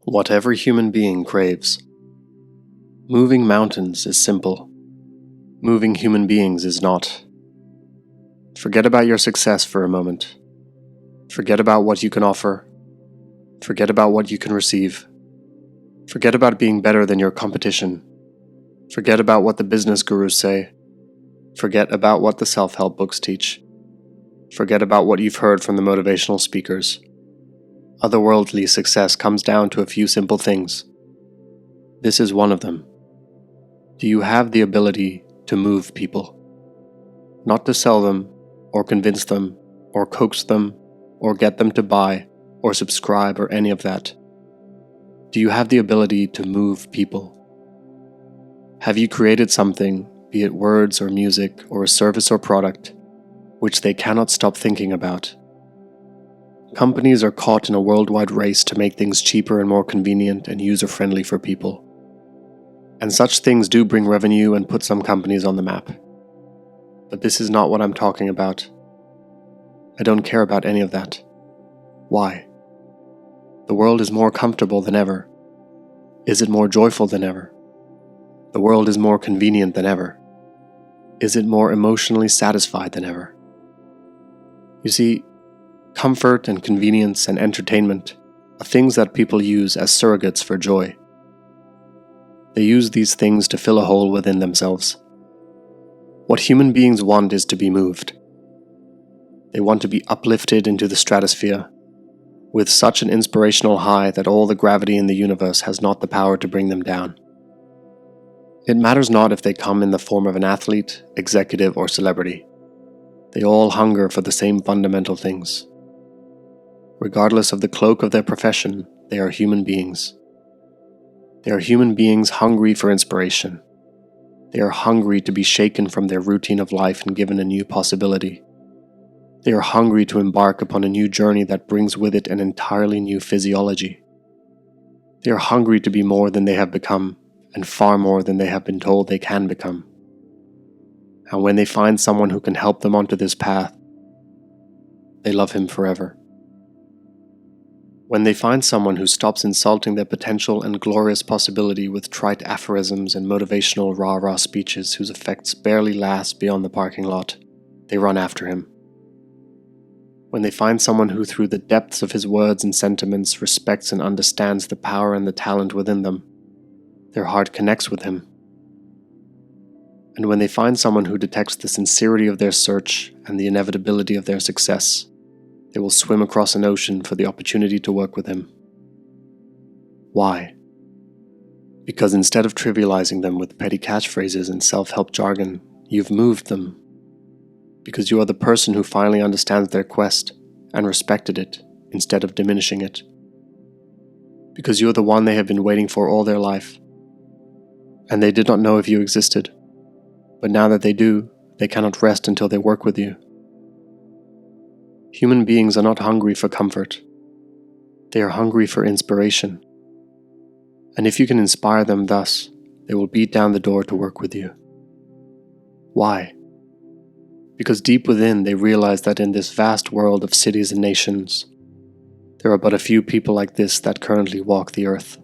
What every human being craves. Moving mountains is simple. Moving human beings is not. Forget about your success for a moment. Forget about what you can offer. Forget about what you can receive. Forget about being better than your competition. Forget about what the business gurus say. Forget about what the self-help books teach. Forget about what you've heard from the motivational speakers. Otherworldly success comes down to a few simple things. This is one of them. Do you have the ability to move people? Not to sell them, or convince them, or coax them, or get them to buy, or subscribe, or any of that. Do you have the ability to move people? Have you created something, be it words or music or a service or product, which they cannot stop thinking about? Companies are caught in a worldwide race to make things cheaper and more convenient and user-friendly for people. And such things do bring revenue and put some companies on the map. But this is not what I'm talking about. I don't care about any of that. Why? The world is more comfortable than ever. Is it more joyful than ever? The world is more convenient than ever. Is it more emotionally satisfied than ever? You see, comfort and convenience and entertainment are things that people use as surrogates for joy. They use these things to fill a hole within themselves. What human beings want is to be moved. They want to be uplifted into the stratosphere, with such an inspirational high that all the gravity in the universe has not the power to bring them down. It matters not if they come in the form of an athlete, executive, or celebrity. They all hunger for the same fundamental things. Regardless of the cloak of their profession, they are human beings. They are human beings hungry for inspiration. They are hungry to be shaken from their routine of life and given a new possibility. They are hungry to embark upon a new journey that brings with it an entirely new physiology. They are hungry to be more than they have become, and far more than they have been told they can become. And when they find someone who can help them onto this path, they love him forever. When they find someone who stops insulting their potential and glorious possibility with trite aphorisms and motivational rah-rah speeches whose effects barely last beyond the parking lot, they run after him. When they find someone who through the depths of his words and sentiments respects and understands the power and the talent within them, their heart connects with him. And when they find someone who detects the sincerity of their search and the inevitability of their success, they will swim across an ocean for the opportunity to work with him. Why? Because instead of trivializing them with petty catchphrases and self-help jargon, you've moved them. Because you are the person who finally understands their quest and respected it instead of diminishing it. Because you are the one they have been waiting for all their life. And they did not know if you existed. But now that they do, they cannot rest until they work with you. Human beings are not hungry for comfort. They are hungry for inspiration. And if you can inspire them thus, they will beat down the door to work with you. Why? Because deep within they realize that in this vast world of cities and nations, there are but a few people like this that currently walk the earth.